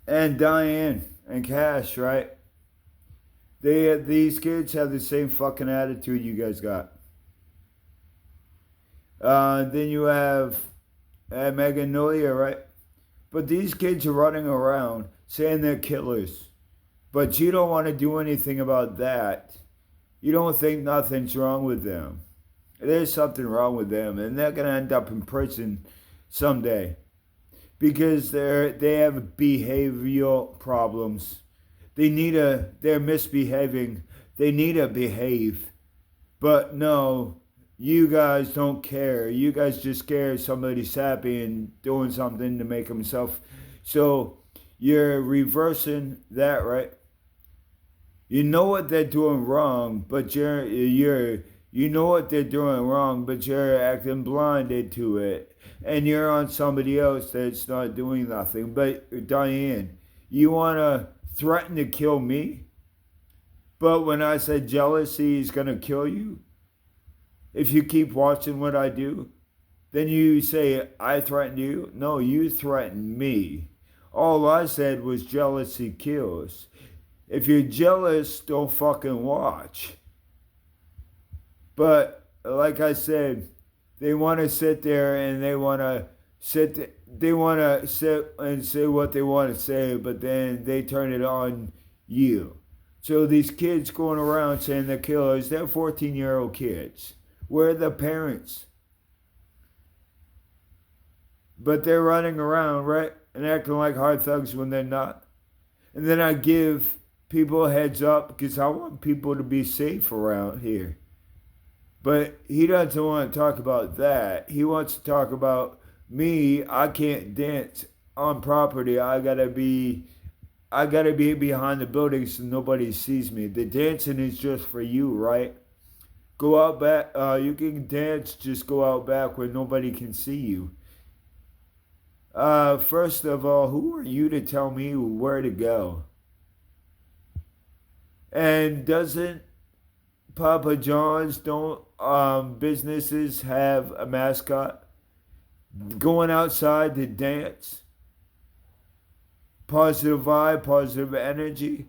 and Diane and Cash, right? These kids have the same fucking attitude you guys got. Then you have Magnolia, right? But these kids are running around saying they're killers. But you don't want to do anything about that. You don't think nothing's wrong with them. There's something wrong with them, and they're gonna end up in prison someday because they have behavioral problems. They're misbehaving. They need to behave. But no, you guys don't care. You guys just care somebody's happy and doing something to make himself. So you're reversing that, right? You know what they're doing wrong, but you know what they're doing wrong, but you're acting blinded to it, and you're on somebody else that's not doing nothing. But Diane, you wanna threaten to kill me, but when I said jealousy is gonna kill you, if you keep watching what I do, then you say I threatened you. No, you threatened me. All I said was jealousy kills. If you're jealous, don't fucking watch. But like I said, they want to sit there and they want to sit and say what they want to say, but then they turn it on you. So these kids going around saying they're killers, they're 14-year-old kids. Where are the parents? But they're running around, right? And acting like hard thugs when they're not. And then I give people a heads up because I want people to be safe around here. But he doesn't want to talk about that. He wants to talk about me. I can't dance on property. I gotta be behind the building so nobody sees me. The dancing is just for you, right? Go out back. You can dance. Just go out back where nobody can see you. First of all, who are you to tell me where to go? And doesn't Papa John's don't businesses have a mascot going outside to dance? Positive vibe, positive energy.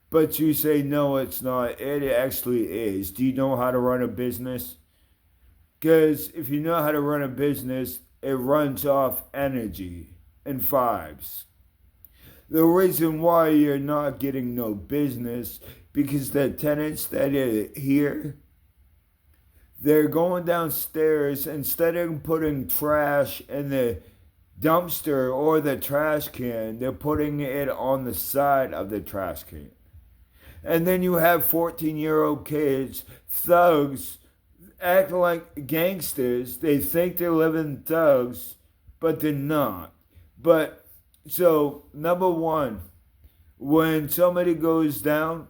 But you say no, it's not. It actually is. Do you know how to run a business? Because if you know how to run a business, it runs off energy and vibes. The reason why you're not getting no business because the tenants that are here, they're going downstairs instead of putting trash in the dumpster or the trash can, they're putting it on the side of the trash can. And then you have 14-year-old kids, thugs, acting like gangsters. They think they're living thugs, but they're not. But so, number one, when somebody goes down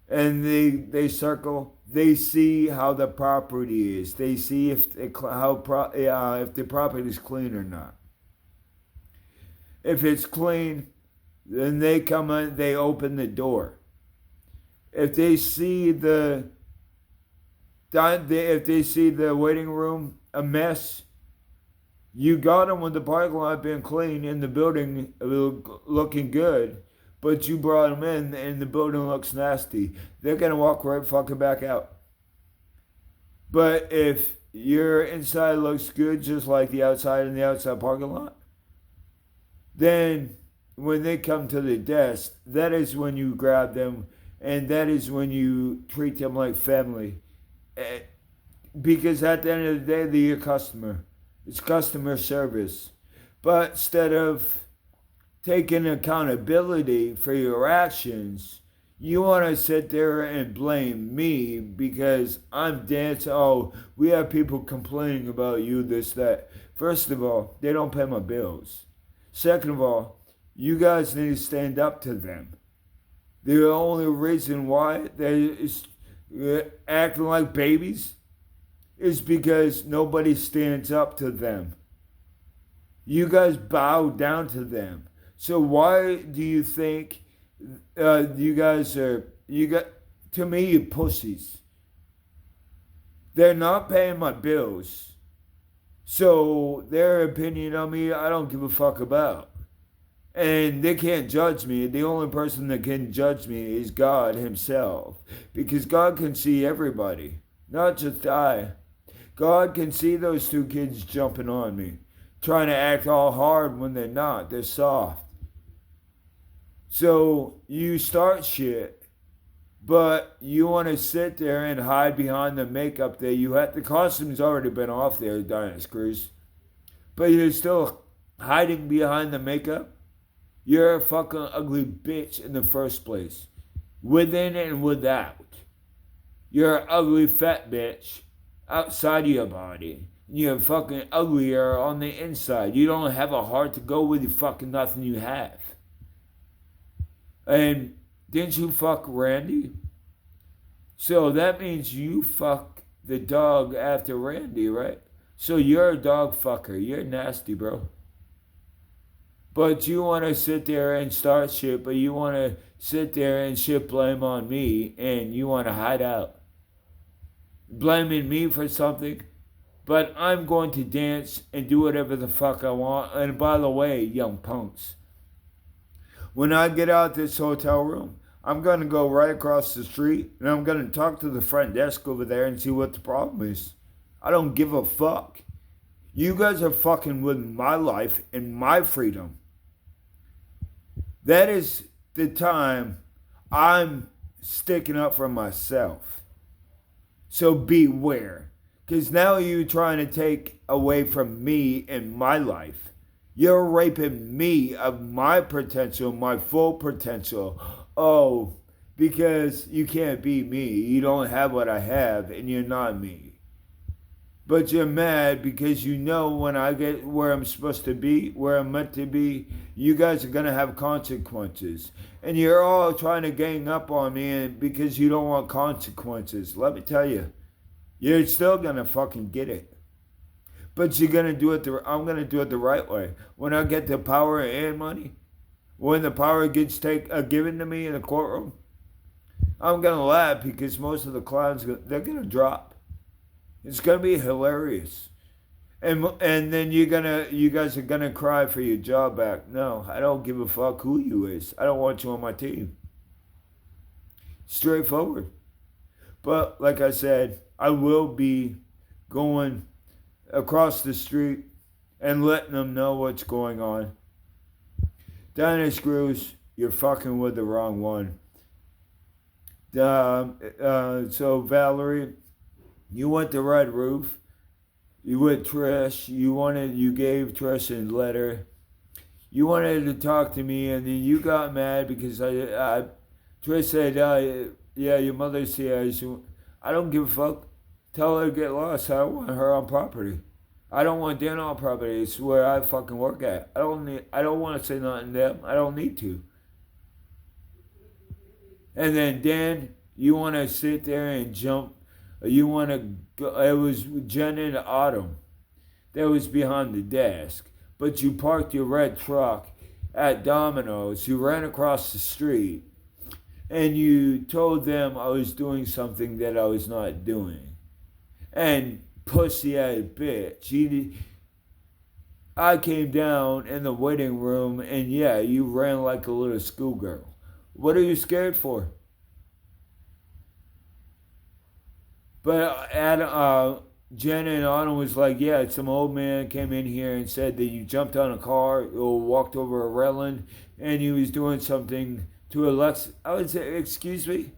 and they circle, they see how the property is. They see if the property is clean or not. If it's clean, then they come in. They open the door. If they see if they see the waiting room a mess, you got them with the parking lot being clean and the building looking good, but you brought them in and the building looks nasty. They're gonna walk right fucking back out. But if your inside looks good, just like the outside in the outside parking lot, then when they come to the desk, that is when you grab them and that is when you treat them like family. Eh, Because at the end of the day, they're your customer. It's customer service. But instead of taking accountability for your actions, you want to sit there and blame me because I'm dancing. Oh, we have people complaining about you, this, that. First of all, they don't pay my bills. Second of all, you guys need to stand up to them. The only reason why they're acting like babies is because nobody stands up to them. You guys bow down to them. So why do you think you guys are you got to me you pussies? They're not paying my bills. So their opinion on me I don't give a fuck about. And they can't judge me. The only person that can judge me is God Himself. Because God can see everybody, not just I. God can see those two kids jumping on me, trying to act all hard when they're not. They're soft. So you start shit, but you want to sit there and hide behind the makeup that you had. The costume's already been off there, Dynasty Cruz. But you're still hiding behind the makeup. You're a fucking ugly bitch in the first place, within and without. You're an ugly fat bitch outside of your body. You're fucking uglier on the inside. You don't have a heart to go with the fucking nothing you have. And didn't you fuck Randy? So that means you fuck the dog after Randy, right? So you're a dog fucker. You're nasty, bro. But you want to sit there and start shit, but you want to sit there and shit blame on me, and you want to hide out. Blaming me for something, but I'm going to dance and do whatever the fuck I want. And by the way, young punks, when I get out this hotel room, I'm going to go right across the street, and I'm going to talk to the front desk over there and see what the problem is. I don't give a fuck. You guys are fucking with my life and my freedom. That is the time I'm sticking up for myself. So beware. Because now you're trying to take away from me and my life. You're raping me of my potential, my full potential. Oh, because you can't be me. You don't have what I have, and you're not me. But you're mad because you know when I get where I'm supposed to be, where I'm meant to be, you guys are going to have consequences. And you're all trying to gang up on me because you don't want consequences. Let me tell you, you're still going to fucking get it. But you're going to do it, I'm going to do it the right way. When I get the power and money, when the power gets given to me in the courtroom, I'm going to laugh because most of the clowns, they're going to drop. It's gonna be hilarious, and then you guys are gonna cry for your job back. No, I don't give a fuck who you is. I don't want you on my team. Straightforward. But like I said, I will be going across the street and letting them know what's going on. Dynasty Screws, you're fucking with the wrong one. So Valerie, you went the Red Roof. You went Trish. You gave Trish a letter. You wanted to talk to me, and then you got mad because Trish said, yeah, your mother's here. I don't give a fuck. Tell her to get lost. I don't want her on property. I don't want Dan on property. It's where I fucking work at. I don't want to say nothing to them. I don't need to. And then Dan, you want to sit there and jump. You want to go, it was Jen and Autumn that was behind the desk, but you parked your red truck at Domino's. You ran across the street, and you told them I was doing something that I was not doing. And pussy-ass bitch, I came down in the waiting room, and yeah, you ran like a little schoolgirl. What are you scared for? But Jen and Autumn was like, yeah, some old man came in here and said that you jumped on a car or walked over a railing and he was doing something to Alexa. I would say, excuse me?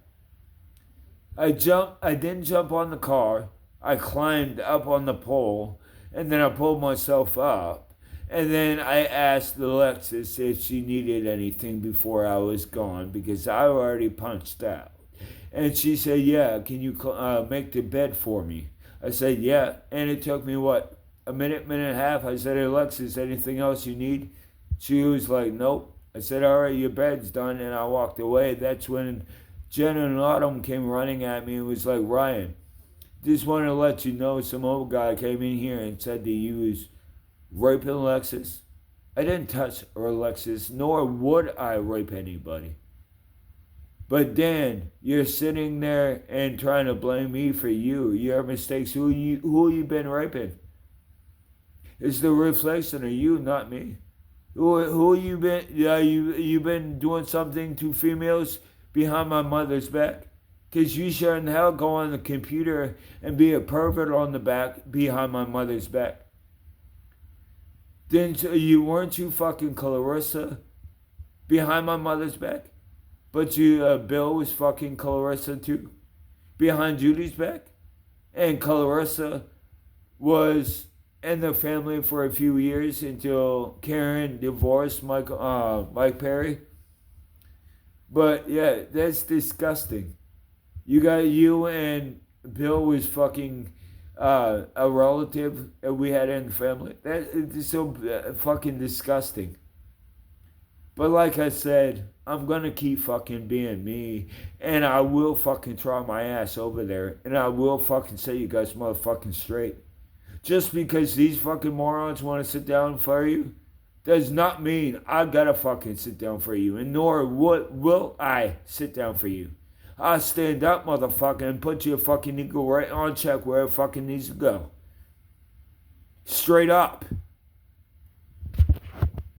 I didn't jump on the car. I climbed up on the pole and then I pulled myself up. And then I asked Alexis if she needed anything before I was gone because I already punched out. And she said, yeah, can you make the bed for me? I said, yeah. And it took me, a minute and a half. I said, Alexis, anything else you need? She was like, nope. I said, all right, your bed's done. And I walked away. That's when Jen and Autumn came running at me and was like, Ryan, just wanted to let you know some old guy came in here and said that you was raping Alexis. I didn't touch Alexis, nor would I rape anybody. But Dan, you're sitting there and trying to blame me for your mistakes. Who you been raping? It's the reflection of you, not me. Who you been? You been doing something to females behind my mother's back? Cause you sure in hell go on the computer and be a pervert on the back behind my mother's back. Then weren't you fucking Clarissa behind my mother's back? But Bill was fucking Clarissa too, behind Judy's back, and Clarissa was in the family for a few years until Karen divorced Mike Perry. But yeah, that's disgusting. You and Bill was fucking a relative that we had in the family. That is so fucking disgusting. But like I said, I'm gonna keep fucking being me, and I will fucking try my ass over there, and I will fucking say you guys motherfucking straight. Just because these fucking morons want to sit down for you does not mean I gotta fucking sit down for you, and nor will I sit down for you. I'll stand up, motherfucker, and put your fucking ego right on check where it fucking needs to go. Straight up.